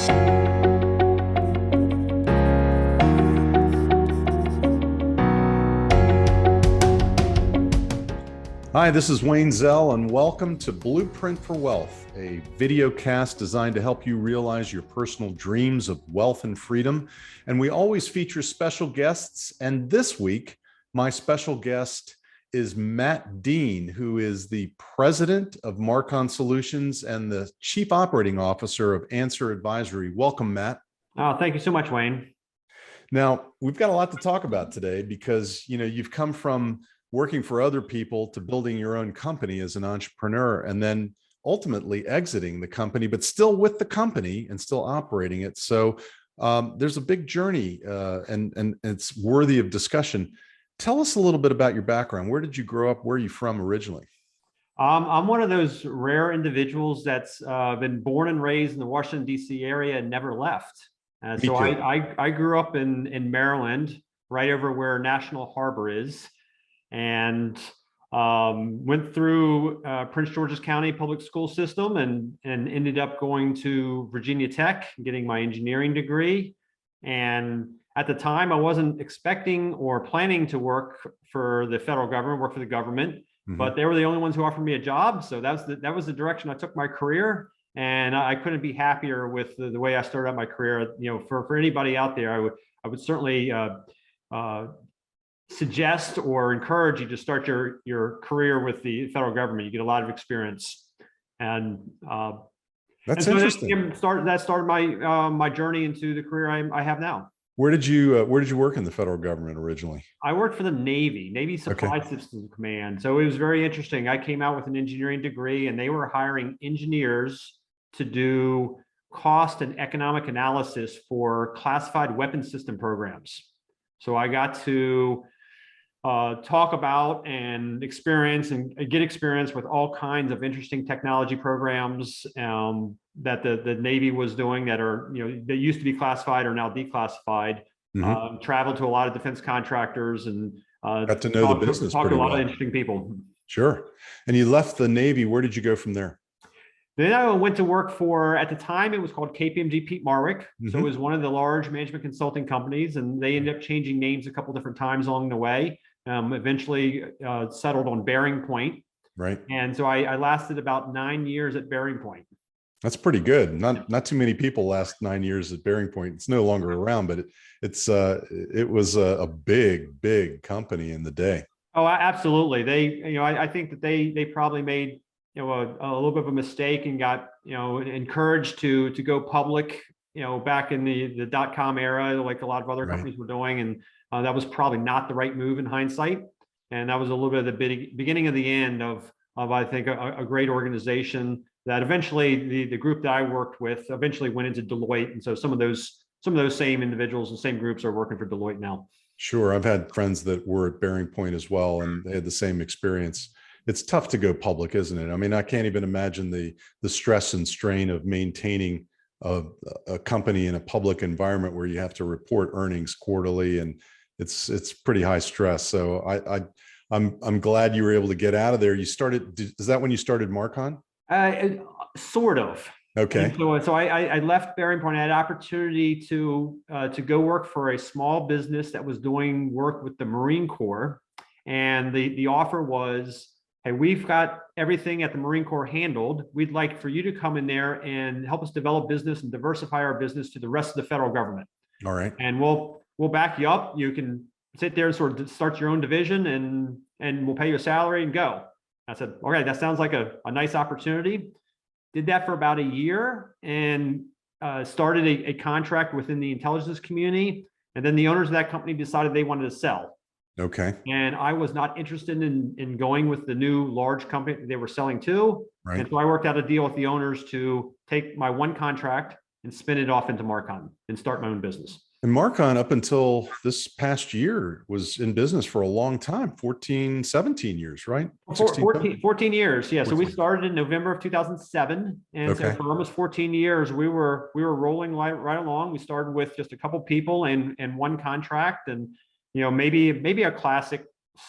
Hi, this is Wayne Zell, and welcome to Blueprint for Wealth, a video cast designed to help you realize your personal dreams of wealth and freedom. And we always feature special guests. And this week, my special guest is Matt Dean, who is the president of Markon Solutions and the chief operating officer of Answer Advisory. Welcome, Matt. Oh, thank you so much, Wayne. Now, we've got a lot to talk about today because, you've come from working for other people to building your own company as an entrepreneur, and then ultimately exiting the company, but still with the company and still operating it. So there's a big journey and it's worthy of discussion. Tell us a little bit about your background. Where did you grow up? Where are you from originally? I'm one of those rare individuals that's been born and raised in the Washington, D.C. area and never left. So I grew up in Maryland, right over where National Harbor is, and went through Prince George's County public school system and ended up going to Virginia Tech, getting my engineering degree. And at the time, I wasn't expecting or planning to work for the federal government, work for the government, but they were the only ones who offered me a job. So that was the direction I took my career. And I couldn't be happier with the way I started out my career. For anybody out there, I would certainly suggest or encourage you to start your career with the federal government. You get a lot of experience, and that's so interesting. That started my journey into the career I have now. Where did you work in the federal government originally? I worked for the Navy Supply Systems Command. So it was very interesting. I came out with an engineering degree, and they were hiring engineers to do cost and economic analysis for classified weapon system programs. So I got to talk about and experience and get experience with all kinds of interesting technology programs that the Navy was doing that are, they used to be classified or now declassified. Traveled to a lot of defense contractors and got to know the business. Talked to a lot of interesting people. Sure. And you left the Navy. Where did you go from there? Then I went to work for, at the time, it was called KPMG Pete Marwick. So it was one of the large management consulting companies, and they ended up changing names a couple different times along the way. Eventually settled on Bearing Point. Right. And so I lasted about 9 years at Bearing Point. That's pretty good. Not too many people last 9 years at Bearing Point. It's no longer around, but it was a big company in the day. Oh, absolutely. I think that they probably made a little bit of a mistake and got encouraged to go public back in the .com era, like a lot of other companies were doing, and that was probably not the right move in hindsight. And that was a little bit of the beginning of the end of I think a great organization that eventually the group that I worked with eventually went into Deloitte, and so some of those same individuals and same groups are working for Deloitte now. Sure, I've had friends that were at Bearing Point as well, and they had the same experience. It's tough to go public, isn't it? I mean, I can't even imagine the stress and strain of maintaining a company in a public environment where you have to report earnings quarterly, and it's pretty high stress. So I'm glad you were able to get out of there. You started. Is that when you started Markon? Sort of. Okay. And so I left Bearing Point. I had an opportunity to go work for a small business that was doing work with the Marine Corps, and the offer was, hey, we've got everything at the Marine Corps handled. We'd like for you to come in there and help us develop business and diversify our business to the rest of the federal government. All right. And we'll back you up. You can sit there and sort of start your own division, and we'll pay you a salary and go. I said, okay, that sounds like a nice opportunity. Did that for about a year and started a contract within the intelligence community. And then the owners of that company decided they wanted to sell. Okay. And I was not interested in going with the new large company they were selling to. Right. And so I worked out a deal with the owners to take my one contract and spin it off into Markon and start my own business. And Markon, up until this past year, was in business for a long time, 17 years, right? 14 years. Yeah. 14. So we started in November of 2007. And so for almost 14 years, we were rolling right along. We started with just a couple people and one contract, and maybe a classic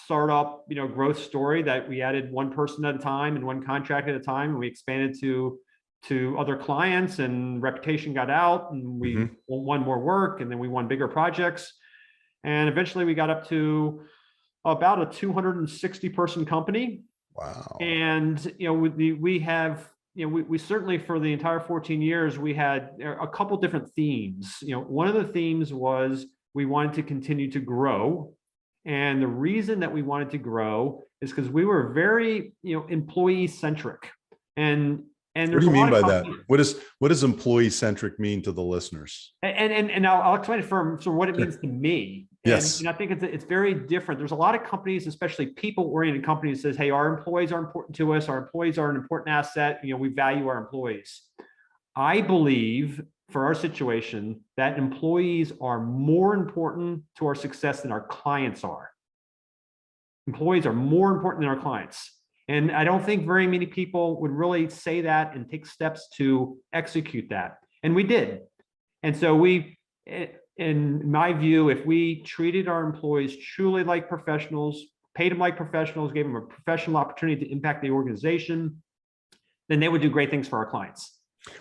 startup, growth story that we added one person at a time and one contract at a time, and we expanded to to other clients, and reputation got out, and we won more work, and then we won bigger projects. And eventually we got up to about a 260 person company. Wow. And, we have, we certainly, for the entire 14 years, we had a couple different themes. One of the themes was we wanted to continue to grow. And the reason that we wanted to grow is because we were very, employee centric. And What there's do you a lot mean of by that? companies. What does employee centric mean to the listeners? And I'll explain it for what it Sure. means to me. Yes. And I think it's very different. There's a lot of companies, especially people-oriented companies, says, hey, our employees are important to us. Our employees are an important asset. We value our employees. I believe for our situation that employees are more important to our success than our clients are. Employees are more important than our clients. And I don't think very many people would really say that and take steps to execute that. And we did. And so in my view, if we treated our employees truly like professionals, paid them like professionals, gave them a professional opportunity to impact the organization, then they would do great things for our clients.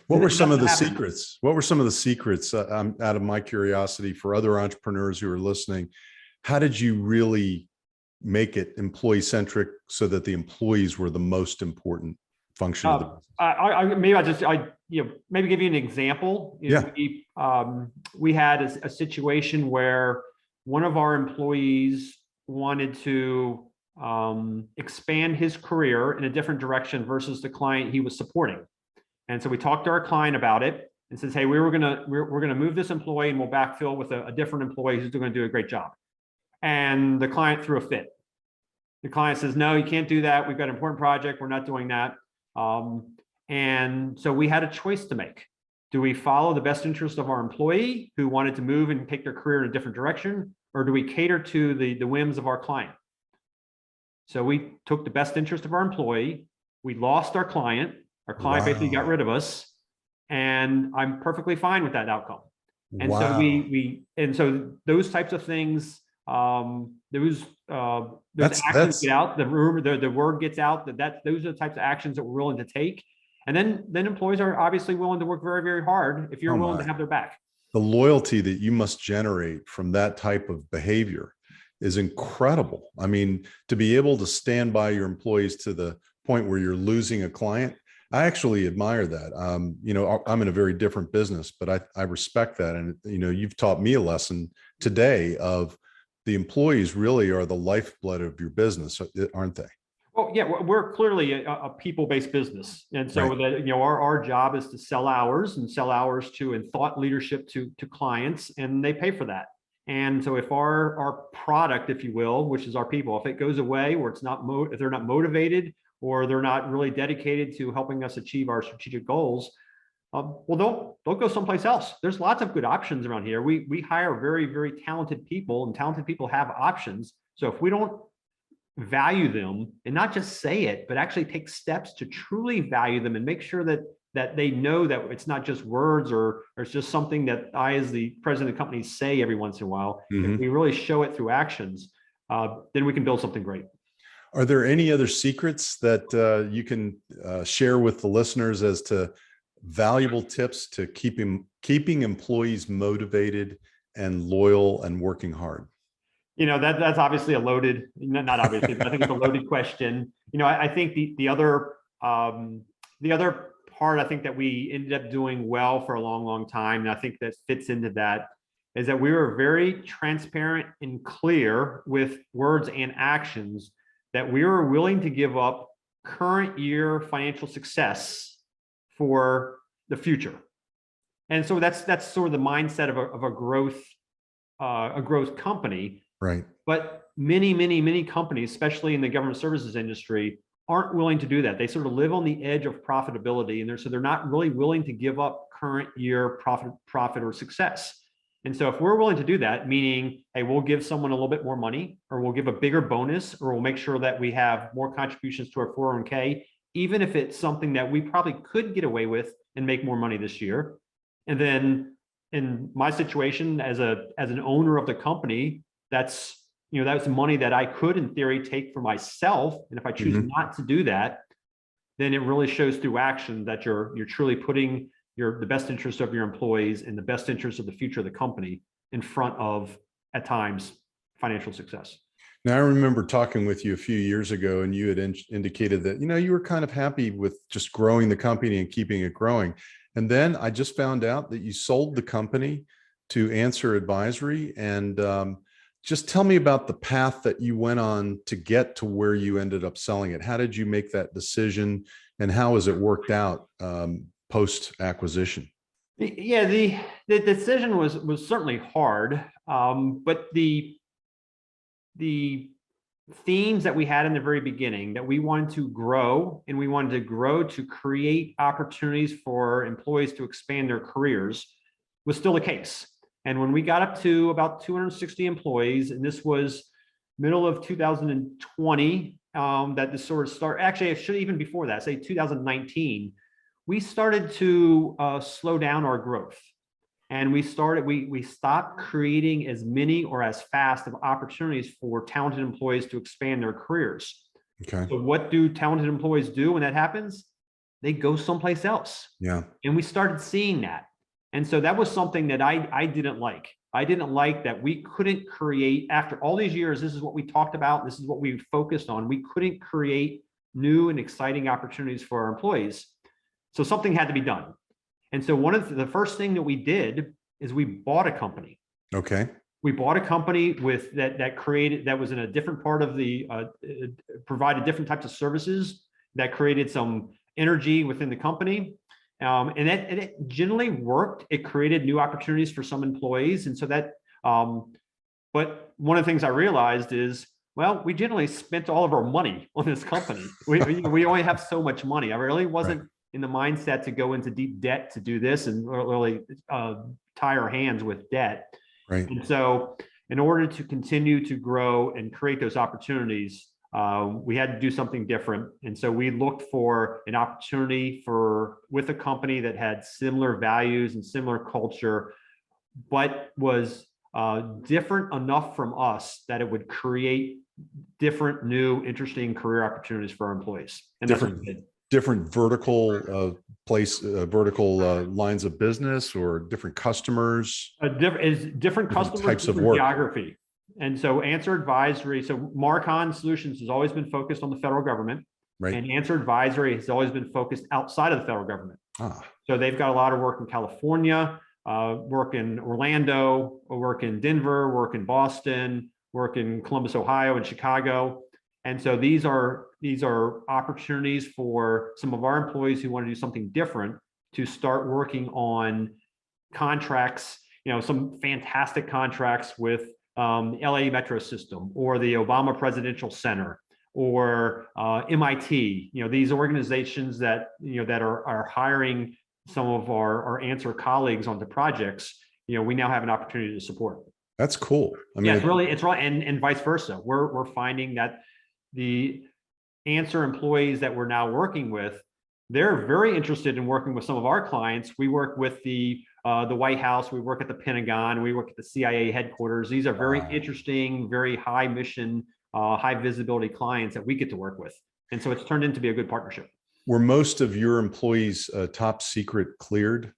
What were some of the secrets? What were some of the secrets, out of my curiosity, for other entrepreneurs who are listening? How did you really make it employee centric so that the employees were the most important function of the business? Maybe give you an example. Yeah. We had a situation where one of our employees wanted to expand his career in a different direction versus the client he was supporting. And so we talked to our client about it and says, hey, we're gonna move this employee and we'll backfill with a different employee who's going to do a great job. And the client threw a fit. The client says, no, you can't do that. We've got an important project. We're not doing that. And so we had a choice to make. Do we follow the best interest of our employee who wanted to move and take their career in a different direction? Or do we cater to the whims of our client? So we took the best interest of our employee. We lost our client. Our client basically got rid of us. And I'm perfectly fine with that outcome. And so so those types of things, those actions get out, the word gets out, those are the types of actions that we're willing to take. And then employees are obviously willing to work very, very hard if you're willing to have their back. The loyalty that you must generate from that type of behavior is incredible. I mean, to be able to stand by your employees to the point where you're losing a client, I actually admire that. I'm in a very different business, but I respect that. And, you've taught me a lesson today of the employees really are the lifeblood of your business, aren't they? Well, yeah, we're clearly a people-based business. And so our job is to sell hours and thought leadership to clients, and they pay for that. And so if our product, if you will, which is our people, if it goes away, or if they're not motivated, or they're not really dedicated to helping us achieve our strategic goals, well, they'll go someplace else. There's lots of good options around here. We hire very, very talented people, and talented people have options. So if we don't value them, and not just say it, but actually take steps to truly value them and make sure that they know that it's not just words or it's just something that I, as the president of the company, say every once in a while. If we really show it through actions, then we can build something great. Are there any other secrets that you can share with the listeners as to valuable tips to keeping employees motivated and loyal and working hard? That's obviously not obviously, but I think it's a loaded question. I think the other part I think that we ended up doing well for a long, long time, and I think that fits into that, is that we were very transparent and clear with words and actions that we were willing to give up current year financial success for the future. And so that's sort of the mindset of a growth company. Right. But many companies, especially in the government services industry, aren't willing to do that. They sort of live on the edge of profitability, and they're not really willing to give up current year profit or success. And so if we're willing to do that, meaning, hey, we'll give someone a little bit more money, or we'll give a bigger bonus, or we'll make sure that we have more contributions to our 401k, even if it's something that we probably could get away with and make more money this year. And then in my situation as an owner of the company, that's money that I could in theory take for myself. And if I choose not to do that, then it really shows through action that you're truly putting the best interest of your employees and the best interest of the future of the company in front of, at times, financial success. Now, I remember talking with you a few years ago, and you had indicated that, you were kind of happy with just growing the company and keeping it growing. And then I just found out that you sold the company to Answer Advisory. And just tell me about the path that you went on to get to where you ended up selling it. How did you make that decision, and how has it worked out post acquisition? Yeah, the decision was certainly hard, but the themes that we had in the very beginning, that we wanted to grow, and we wanted to grow to create opportunities for employees to expand their careers, was still the case. And when we got up to about 260 employees, and this was middle of 2020, that this sort of started, actually, it should even before that, say 2019, we started to slow down our growth. And we stopped creating as many or as fast of opportunities for talented employees to expand their careers. Okay. So what do talented employees do when that happens? They go someplace else. Yeah. And we started seeing that. And so that was something that I didn't like. I didn't like that we couldn't create, after all these years, this is what we talked about, this is what we focused on. We couldn't create new and exciting opportunities for our employees. So something had to be done. And so one of the first thing that we did is we bought a company. Okay. We bought a company with that was in a different part of the provided different types of services that created some energy within the company. And it generally worked. It created new opportunities for some employees. And so but one of the things I realized is, well, we generally spent all of our money on this company. We only have so much money. I really wasn't in the mindset to go into deep debt to do this and really tie our hands with debt. Right. And so in order to continue to grow and create those opportunities, we had to do something different. And so we looked for an opportunity with a company that had similar values and similar culture, but was different enough from us that it would create different, new, interesting career opportunities for our employees. And different vertical lines of business, or different customers? Different customers, types of different work. geography. And so Answer Advisory, so Markon Solutions has always been focused on the federal government, right? And Answer Advisory has always been focused outside of the federal government. So they've got a lot of work in California, work in Orlando, work in Denver, work in Boston, work in Columbus, Ohio, and Chicago. And so these are opportunities for some of our employees who want to do something different to start working on contracts, some fantastic contracts with the LA Metro System or the Obama Presidential Center or MIT. These organizations that are hiring some of our Answer colleagues onto projects. We now have an opportunity to support. That's cool. I mean, yeah, it's really, and vice versa. We're finding that the Answer employees that we're now working with, they're very interested in working with some of our clients. We work with the White House, we work at the Pentagon, we work at the CIA headquarters. These are very interesting, very high mission, high visibility clients that we get to work with. And so it's turned into be a good partnership. Were most of your employees top secret cleared?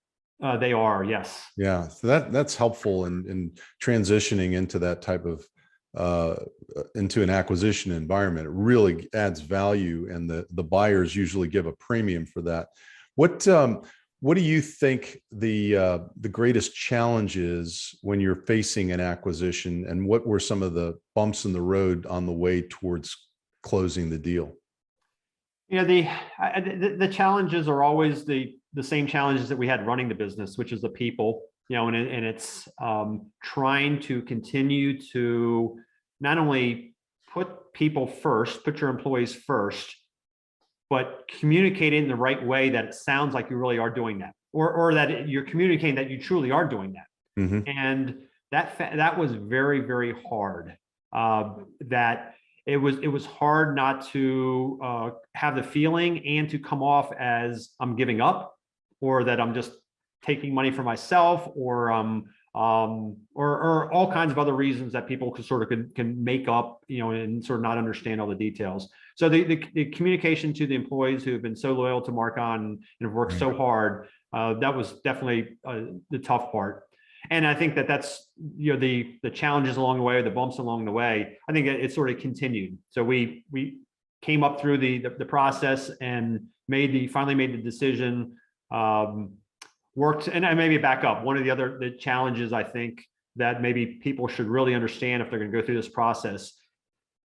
They are, yes. Yeah, so that's helpful in transitioning into that type of into an acquisition environment. It really adds value, and the buyers usually give a premium for that. What do you think the greatest challenge is when you're facing an acquisition, and what were some of the bumps in the road on the way towards closing the deal? The challenges are always the same challenges that we had running the business, which is the people, and it's trying to continue to not only put people first, put your employees first, but communicate in the right way that it sounds like you really are doing that, or that you're communicating that you truly are doing that. Mm-hmm. And that was very, very hard. That it was hard not to have the feeling and to come off as I'm giving up, or that I'm just taking money for myself, or or all kinds of other reasons that people can make up, and sort of not understand all the details. So the communication to the employees who have been so loyal to Markon and have worked so hard, that was definitely the tough part. And I think that's, the challenges along the way, the bumps along the way, I think it sort of continued. So we came up through the process and finally made the decision, worked, and I maybe back up. One of the challenges I think that maybe people should really understand if they're going to go through this process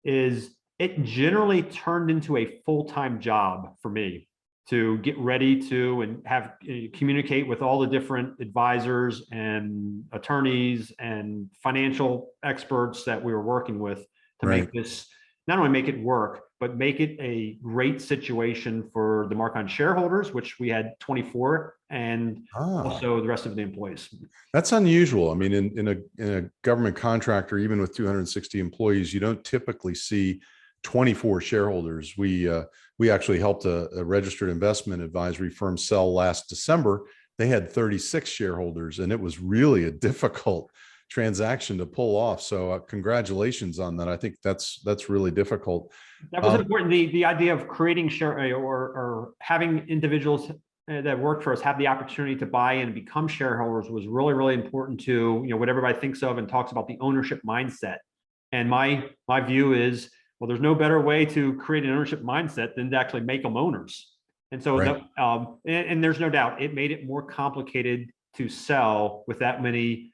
is it generally turned into a full-time job for me to get ready to and have communicate with all the different advisors and attorneys and financial experts that we were working with to make this, not only make it work, but make it a great situation for the Markon shareholders, which we had 24, and also the rest of the employees. That's unusual. I mean, in a government contractor, even with 260 employees, you don't typically see 24 shareholders. We actually helped a registered investment advisory firm sell last December. They had 36 shareholders, and it was really a difficult transaction to pull off. So congratulations on that. I think that's really difficult. That was important. The idea of creating or having individuals that work for us have the opportunity to buy in and become shareholders was really, really important to, what everybody thinks of and talks about, the ownership mindset. And my view is, well, there's no better way to create an ownership mindset than to actually make them owners. And so, and there's no doubt it made it more complicated to sell with that many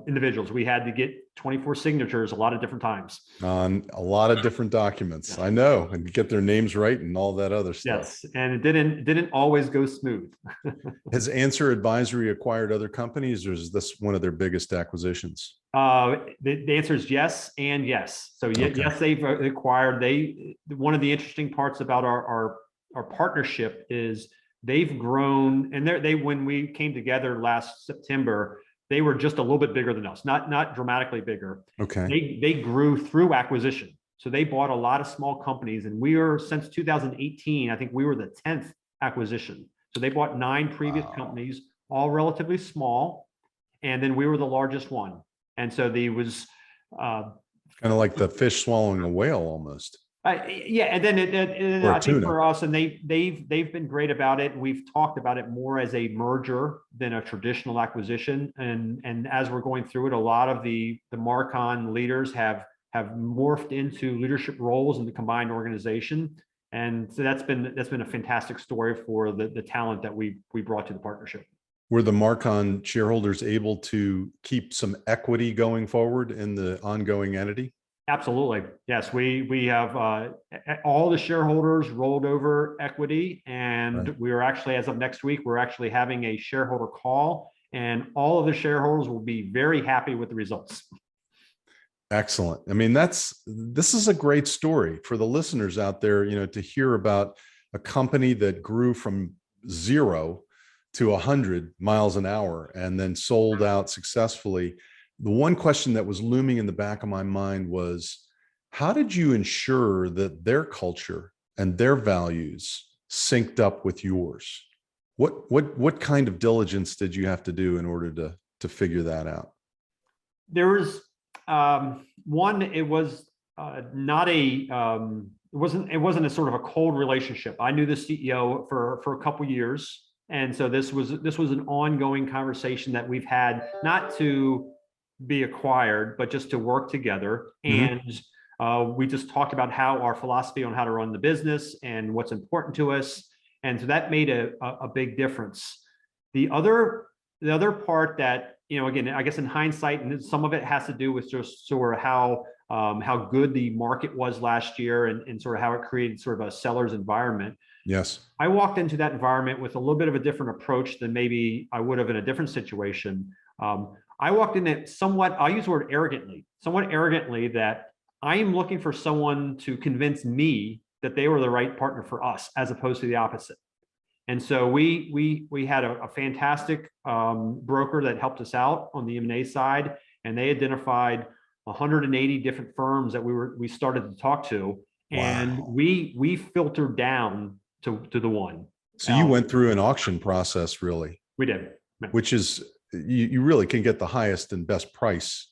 individuals. We had to get 24 signatures a lot of different times on a lot of different documents. I know, and get their names right and all that other stuff. Yes, and it didn't always go smooth. Has Answer Advisory acquired other companies, or is this one of their biggest acquisitions? The answer is yes and yes. So yes, they've acquired. One of the interesting parts about our partnership is they've grown, and when we came together last September, they were just a little bit bigger than us, not dramatically bigger. Okay. They grew through acquisition. So they bought a lot of small companies, and we were, since 2018, I think we were the 10th acquisition. So they bought 9 previous companies, all relatively small, and then we were the largest one. And so there was kind of like the fish swallowing a whale almost. Yeah, and then I think for us, and they've been great about it. We've talked about it more as a merger than a traditional acquisition. And as we're going through it, a lot of the Markon leaders have morphed into leadership roles in the combined organization. And so that's been a fantastic story for the talent that we brought to the partnership. Were the Markon shareholders able to keep some equity going forward in the ongoing entity? Absolutely. Yes, we have all the shareholders rolled over equity, and we are actually, as of next week, we're actually having a shareholder call, and all of the shareholders will be very happy with the results. Excellent. I mean, this is a great story for the listeners out there, to hear about a company that grew from 0 to 100 miles an hour and then sold out successfully. The one question that was looming in the back of my mind was, how did you ensure that their culture and their values synced up with yours? What kind of diligence did you have to do in order to figure that out? There was one. It was not a. It wasn't a sort of a cold relationship. I knew the CEO for a couple years, and so this was an ongoing conversation that we've had, not to be acquired, but just to work together. And we just talked about how our philosophy on how to run the business and what's important to us. And so that made a big difference. The other part that, again, I guess in hindsight, and some of it has to do with just sort of how good the market was last year and sort of how it created sort of a seller's environment. Yes. I walked into that environment with a little bit of a different approach than maybe I would have in a different situation. I walked in it somewhat, I'll use the word somewhat arrogantly, that I am looking for someone to convince me that they were the right partner for us, as opposed to the opposite. And so we had a fantastic broker that helped us out on the M&A side, and they identified 180 different firms that we started to talk to, and we filtered down to the one. So you went through an auction process, really? We did. Which is you really can get the highest and best price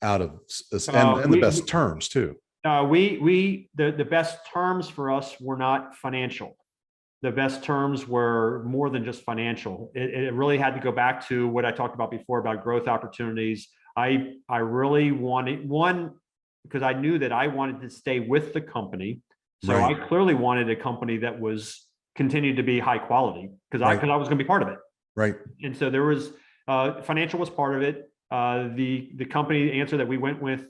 out of and the best terms too. The best terms for us were not financial. The best terms were more than just financial. It really had to go back to what I talked about before about growth opportunities. I really wanted one because I knew that I wanted to stay with the company. So I clearly wanted a company that was continued to be high quality because I was going to be part of it. Right. And so there was financial was part of it. The company answer that we went with,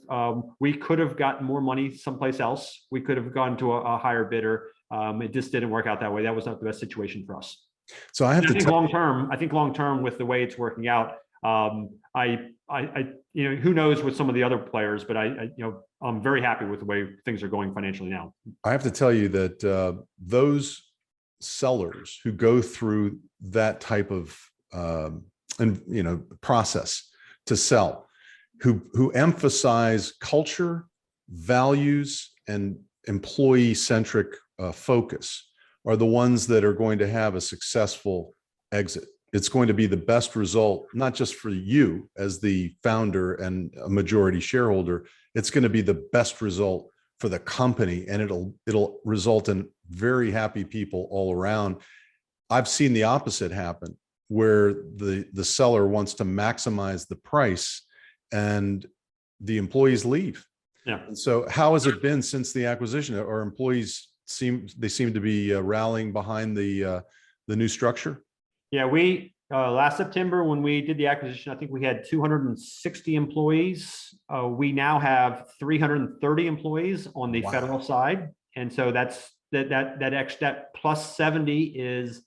we could have gotten more money someplace else. We could have gone to a higher bidder. It just didn't work out that way. That was not the best situation for us. So I think long term with the way it's working out, who knows with some of the other players, but I'm very happy with the way things are going financially now. I have to tell you that those sellers who go through that type of process to sell, who emphasize culture, values, and employee-centric focus are the ones that are going to have a successful exit. It's going to be the best result, not just for you as the founder and a majority shareholder, it's going to be the best result for the company, and it'll result in very happy people all around. I've seen the opposite happen, where the seller wants to maximize the price and the employees leave. Yeah. And so how has it been since the acquisition? Are employees seem to be rallying behind the new structure? Yeah, we last September when we did the acquisition, I think we had 260 employees. We now have 330 employees on the federal side, and so that plus 70 is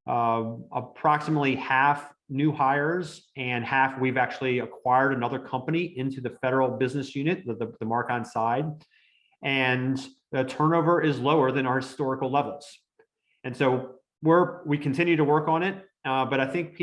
approximately half new hires and half we've actually acquired another company into the federal business unit, the Markon side, and the turnover is lower than our historical levels. And so we continue to work on it, but I think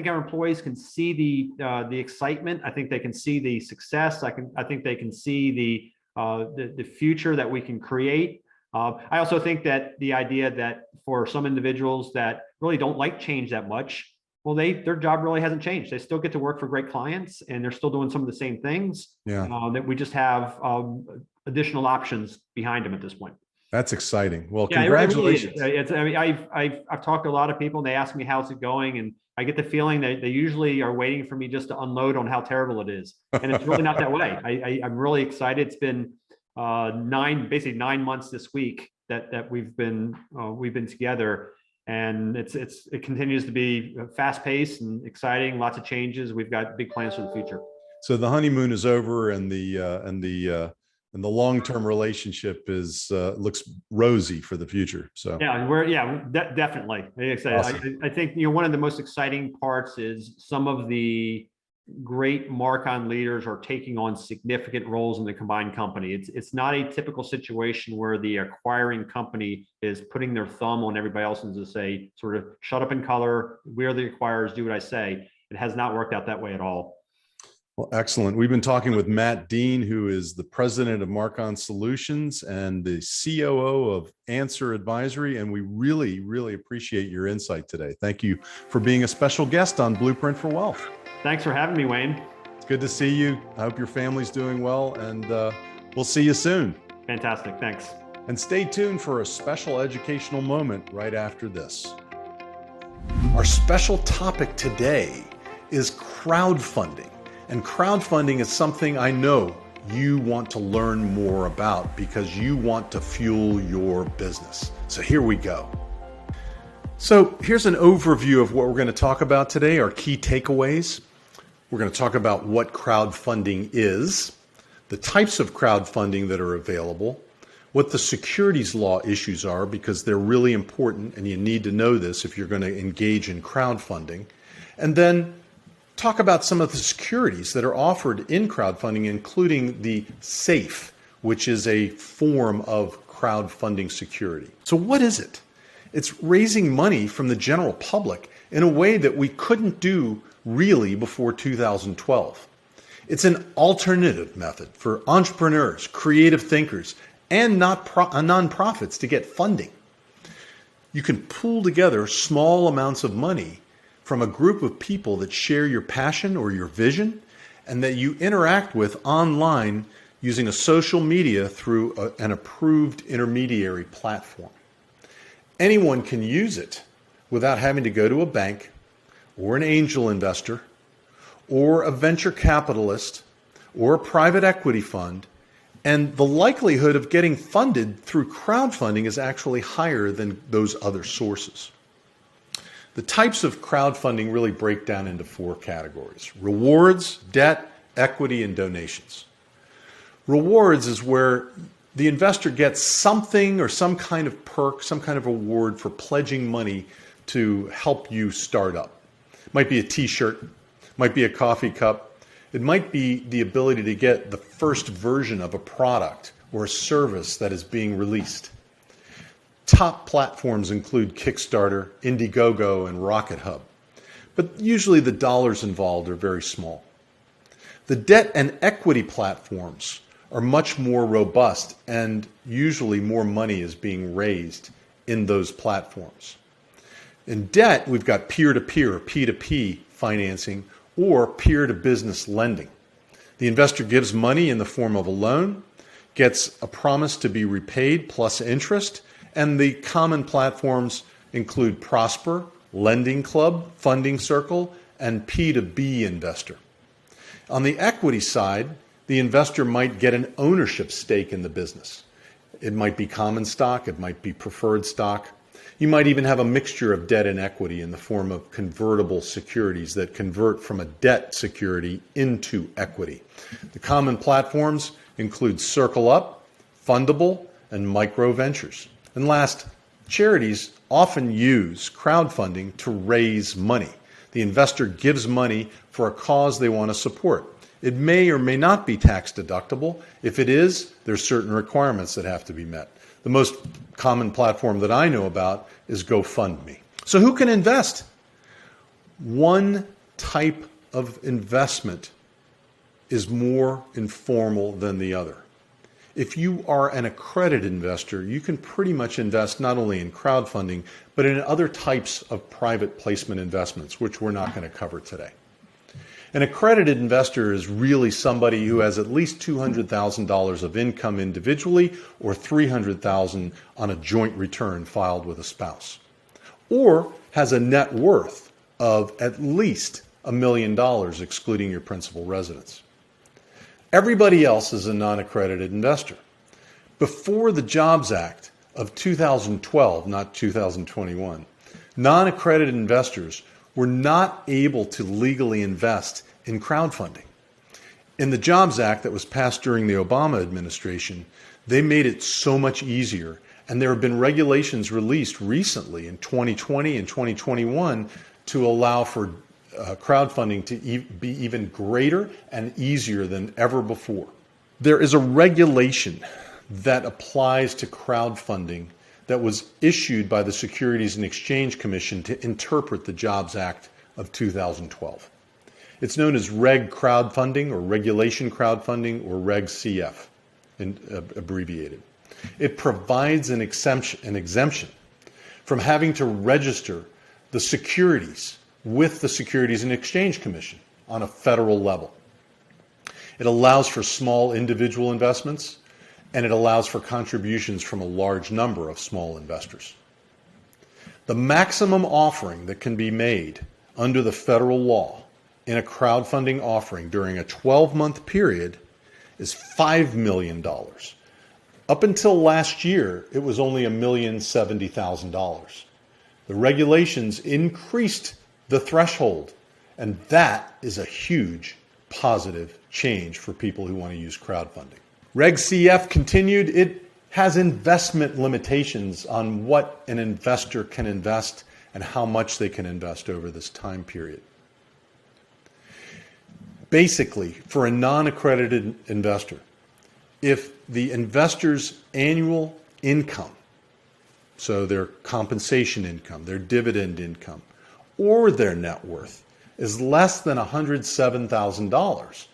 our employees can see the excitement. I think they can see the success. I think they can see the future that we can create. I also think that the idea that for some individuals that really don't like change that much, well, their job really hasn't changed. They still get to work for great clients, and they're still doing some of the same things. Yeah. That we just have additional options behind them at this point. That's exciting. Well, yeah, congratulations. It really is. I mean, I've talked to a lot of people, and they ask me how's it going, and I get the feeling that they usually are waiting for me just to unload on how terrible it is, and it's really not that way. I'm really excited. It's been basically 9 months this week that we've been together, and it continues to be fast paced and exciting. Lots of changes. We've got big plans for the future. So the honeymoon is over, and the long-term relationship looks rosy for the future. So yeah, definitely. Awesome. I think one of the most exciting parts is some of the great Markon leaders are taking on significant roles in the combined company. It's not a typical situation where the acquiring company is putting their thumb on everybody else and to say, sort of, shut up and color. We are the acquirers. Do what I say. It has not worked out that way at all. Well, excellent. We've been talking with Matt Dean, who is the president of Markon Solutions and the COO of Answer Advisory, and we really, really appreciate your insight today. Thank you for being a special guest on Blueprint for Wealth. Thanks for having me, Wayne. It's good to see you. I hope your family's doing well, and we'll see you soon. Fantastic. Thanks. And stay tuned for a special educational moment right after this. Our special topic today is crowdfunding. And crowdfunding is something I know you want to learn more about because you want to fuel your business. So here we go. So here's an overview of what we're going to talk about today, our key takeaways. We're going to talk about what crowdfunding is, the types of crowdfunding that are available, what the securities law issues are, because they're really important and you need to know this if you're going to engage in crowdfunding, and then talk about some of the securities that are offered in crowdfunding, including the SAFE, which is a form of crowdfunding security. So what is it? It's raising money from the general public in a way that we couldn't do really before 2012. It's an alternative method for entrepreneurs, creative thinkers, and nonprofits to get funding. You can pool together small amounts of money from a group of people that share your passion or your vision and that you interact with online using a social media through an approved intermediary platform. Anyone can use it without having to go to a bank or an angel investor or a venture capitalist or a private equity fund. And the likelihood of getting funded through crowdfunding is actually higher than those other sources. The types of crowdfunding really break down into 4 categories: rewards, debt, equity, and donations. Rewards is where the investor gets something or some kind of perk, some kind of reward for pledging money to help you start up. It might be a t-shirt, might be a coffee cup, it might be the ability to get the first version of a product or a service that is being released. Top platforms include Kickstarter, Indiegogo, and Rocket Hub, but usually the dollars involved are very small. The debt and equity platforms are much more robust, and usually more money is being raised in those platforms. In debt, we've got peer-to-peer or P2P financing or peer-to-business lending. The investor gives money in the form of a loan, gets a promise to be repaid plus interest, and the common platforms include Prosper, Lending Club, Funding Circle, and P2B Investor. On the equity side, the investor might get an ownership stake in the business. It might be common stock, it might be preferred stock. You might even have a mixture of debt and equity in the form of convertible securities that convert from a debt security into equity. The common platforms include Circle Up, Fundable, and Micro Ventures. And last, charities often use crowdfunding to raise money. The investor gives money for a cause they want to support. It may or may not be tax deductible. If it is, there's certain requirements that have to be met. The most common platform that I know about is GoFundMe. So who can invest? One type of investment is more informal than the other. If you are an accredited investor, you can pretty much invest not only in crowdfunding, but in other types of private placement investments, which we're not going to cover today. An accredited investor is really somebody who has at least $200,000 of income individually or $300,000 on a joint return filed with a spouse, or has a net worth of at least $1 million excluding your principal residence. Everybody else is a non-accredited investor. Before the Jobs Act of 2012, not 2021, non-accredited investors were not able to legally invest in crowdfunding. In the Jobs Act that was passed during the Obama administration, they made it so much easier, and there have been regulations released recently in 2020 and 2021 to allow for crowdfunding to be even greater and easier than ever before. There is a regulation that applies to crowdfunding that was issued by the Securities and Exchange Commission to interpret the Jobs Act of 2012. It's known as Reg Crowdfunding or Regulation Crowdfunding or Reg CF, abbreviated. It provides an exemption from having to register the securities with the Securities and Exchange Commission on a federal level. It allows for small individual investments, and it allows for contributions from a large number of small investors. The maximum offering that can be made under the federal law in a crowdfunding offering during a 12-month period is $5 million. Up until last year, it was only $1,070,000. The regulations increased the threshold, and that is a huge positive change for people who want to use crowdfunding. Reg CF continued, it has investment limitations on what an investor can invest and how much they can invest over this time period. Basically, for a non-accredited investor, if the investor's annual income, so their compensation income, their dividend income, or their net worth is less than $107,000,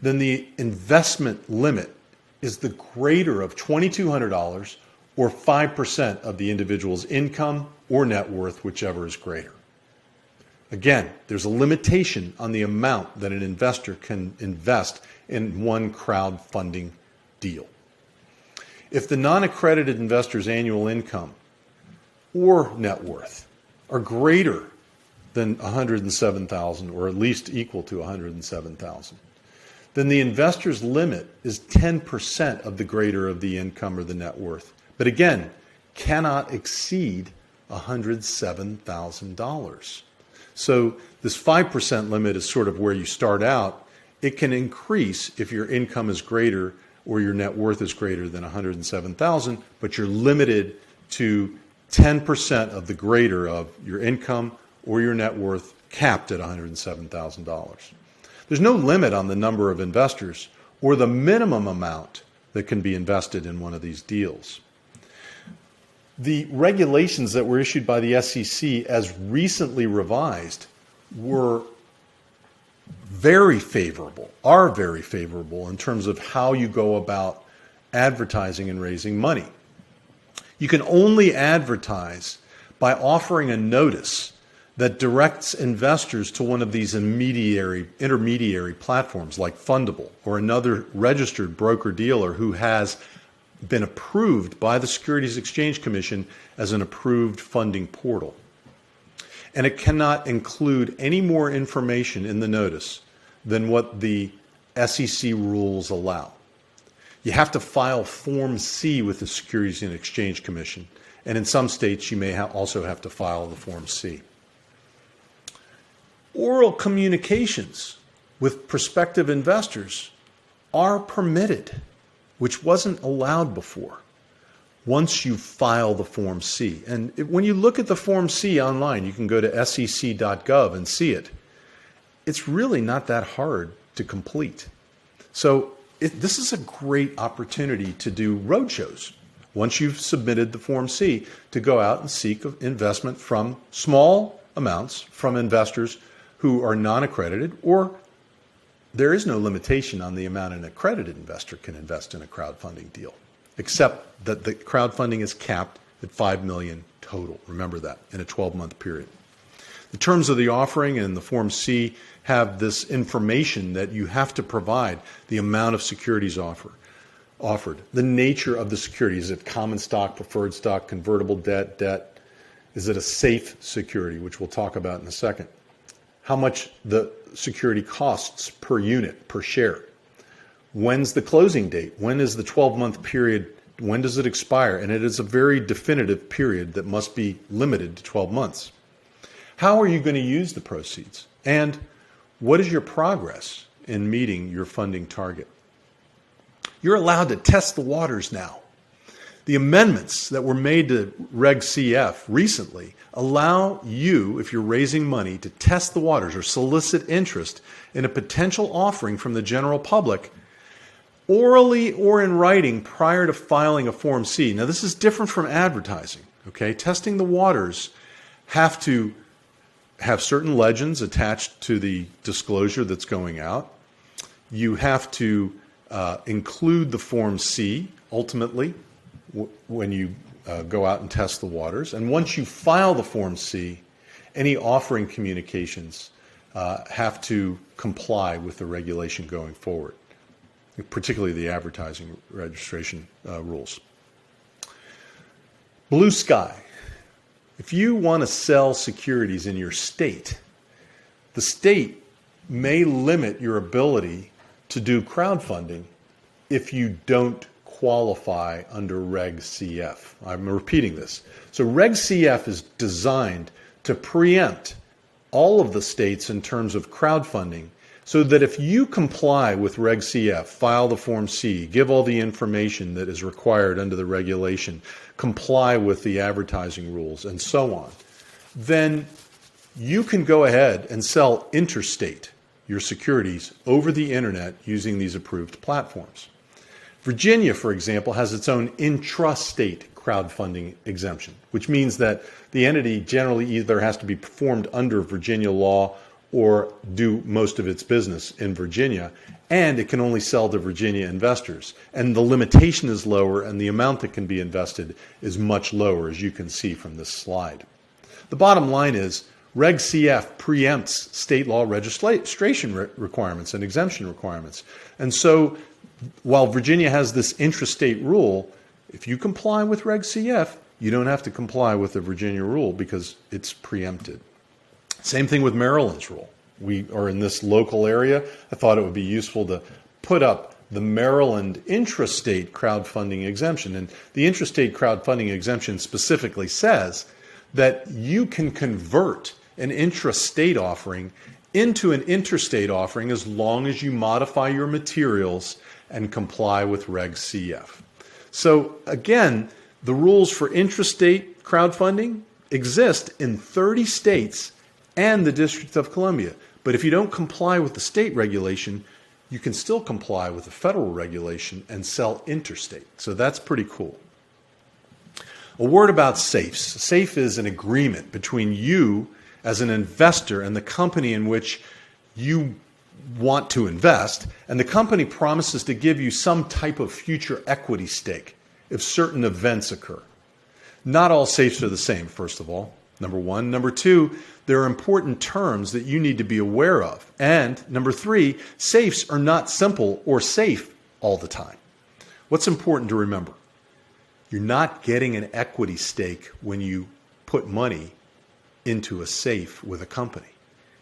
then the investment limit is the greater of $2,200 or 5% of the individual's income or net worth, whichever is greater. Again, there's a limitation on the amount that an investor can invest in one crowdfunding deal. If the non-accredited investor's annual income or net worth are greater than $107,000, or at least equal to $107,000, then the investor's limit is 10% of the greater of the income or the net worth. But again, cannot exceed $107,000. So this 5% limit is sort of where you start out. It can increase if your income is greater or your net worth is greater than $107,000, but you're limited to 10% of the greater of your income or your net worth, capped at $107,000. There's no limit on the number of investors or the minimum amount that can be invested in one of these deals. The regulations that were issued by the SEC as recently revised were very favorable, are very favorable in terms of how you go about advertising and raising money. You can only advertise by offering a notice that directs investors to one of these intermediary platforms like Fundable or another registered broker-dealer who has been approved by the Securities Exchange Commission as an approved funding portal. And it cannot include any more information in the notice than what the SEC rules allow. You have to file Form C with the Securities and Exchange Commission, and in some states you may also have to file the Form C. Oral communications with prospective investors are permitted, which wasn't allowed before, once you file the Form C. And when you look at the Form C online, you can go to sec.gov and see it. It's really not that hard to complete. So this is a great opportunity to do roadshows. Once you've submitted the Form C, to go out and seek investment from small amounts from investors who are non-accredited, or there is no limitation on the amount an accredited investor can invest in a crowdfunding deal, except that the crowdfunding is capped at $5 million total. Remember that, in a 12-month period. The terms of the offering and the Form C have this information that you have to provide: the amount of securities offered, the nature of the security. Is it common stock, preferred stock, convertible debt? Is it a safe security, which we'll talk about in a second? How much the security costs per unit, per share. When's the closing date? When is the 12-month period? When does it expire? And it is a very definitive period that must be limited to 12 months. How are you going to use the proceeds? And what is your progress in meeting your funding target? You're allowed to test the waters now. The amendments that were made to Reg CF recently allow you, if you're raising money, to test the waters or solicit interest in a potential offering from the general public, orally or in writing, prior to filing a Form C. Now, this is different from advertising, okay? Testing the waters have to have certain legends attached to the disclosure that's going out. You have to include the Form C, ultimately, when you go out and test the waters. And once you file the Form C, any offering communications have to comply with the regulation going forward, particularly the advertising registration rules. Blue sky. If you want to sell securities in your state, the state may limit your ability to do crowdfunding if you don't qualify under Reg CF. I'm repeating this. So Reg CF is designed to preempt all of the states in terms of crowdfunding, so that if you comply with Reg CF, file the Form C, give all the information that is required under the regulation, comply with the advertising rules, and so on, then you can go ahead and sell interstate your securities over the internet using these approved platforms. Virginia, for example, has its own intrastate crowdfunding exemption, which means that the entity generally either has to be performed under Virginia law or do most of its business in Virginia, and it can only sell to Virginia investors. And the limitation is lower, and the amount that can be invested is much lower, as you can see from this slide. The bottom line is, Reg CF preempts state law registration requirements and exemption requirements. And so while Virginia has this intrastate rule, if you comply with Reg CF, you don't have to comply with the Virginia rule because it's preempted. Same thing with Maryland's rule. We are in this local area. I thought it would be useful to put up the Maryland intrastate crowdfunding exemption. And the intrastate crowdfunding exemption specifically says that you can convert an intrastate offering into an interstate offering as long as you modify your materials and comply with Reg CF. So again, the rules for intrastate crowdfunding exist in 30 states and the District of Columbia. But if you don't comply with the state regulation, you can still comply with the federal regulation and sell interstate. So that's pretty cool. A word about safes. A safe is an agreement between you as an investor and the company in which you want to invest, and the company promises to give you some type of future equity stake if certain events occur. Not all safes are the same, first of all, number one. Number two, there are important terms that you need to be aware of. And number three, safes are not simple or safe all the time. What's important to remember? You're not getting an equity stake when you put money into a safe with a company.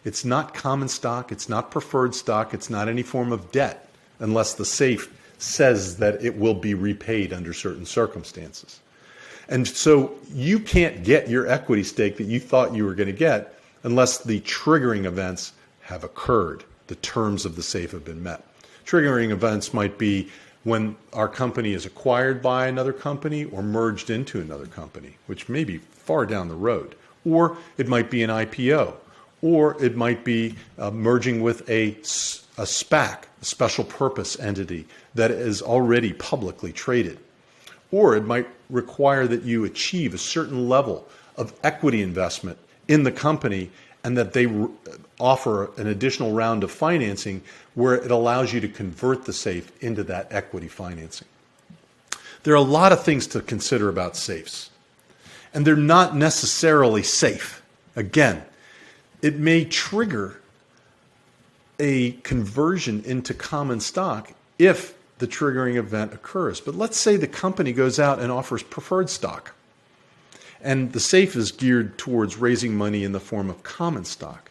It's not common stock, it's not preferred stock, it's not any form of debt, unless the safe says that it will be repaid under certain circumstances. And so you can't get your equity stake that you thought you were going to get unless the triggering events have occurred. The terms of the safe have been met. Triggering events might be when our company is acquired by another company or merged into another company, which may be far down the road. Or it might be an IPO. Or it might be merging with a SPAC, a special purpose entity that is already publicly traded. Or it might require that you achieve a certain level of equity investment in the company and that they offer an additional round of financing where it allows you to convert the safe into that equity financing. There are a lot of things to consider about safes, and they're not necessarily safe. Again, it may trigger a conversion into common stock if the triggering event occurs. But let's say the company goes out and offers preferred stock, and the safe is geared towards raising money in the form of common stock.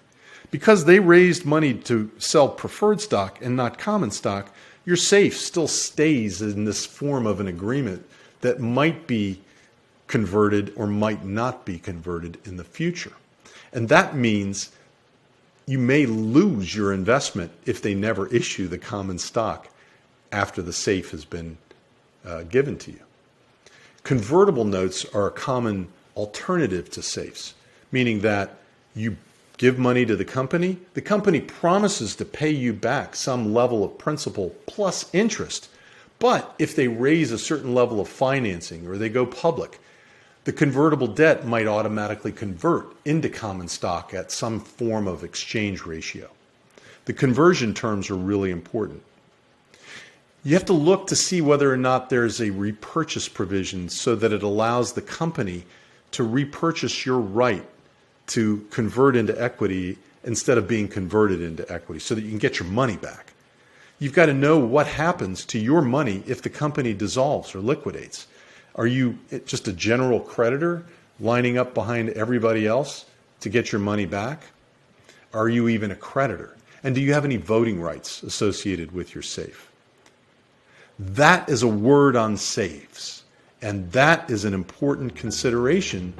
Because they raised money to sell preferred stock and not common stock, your safe still stays in this form of an agreement that might be converted or might not be converted in the future. And that means you may lose your investment if they never issue the common stock after the safe has been given to you. Convertible notes are a common alternative to safes, meaning that you give money to the company promises to pay you back some level of principal plus interest. But if they raise a certain level of financing or they go public, the convertible debt might automatically convert into common stock at some form of exchange ratio. The conversion terms are really important. You have to look to see whether or not there's a repurchase provision so that it allows the company to repurchase your right to convert into equity instead of being converted into equity so that you can get your money back. You've got to know what happens to your money if the company dissolves or liquidates. Are you just a general creditor lining up behind everybody else to get your money back? Are you even a creditor? And do you have any voting rights associated with your safe? That is a word on safes, and that is an important consideration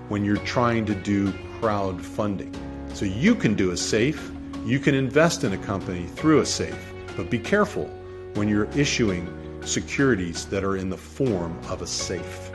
when you're trying to do crowdfunding. So you can do a safe, you can invest in a company through a safe, but be careful when you're issuing securities that are in the form of a safe.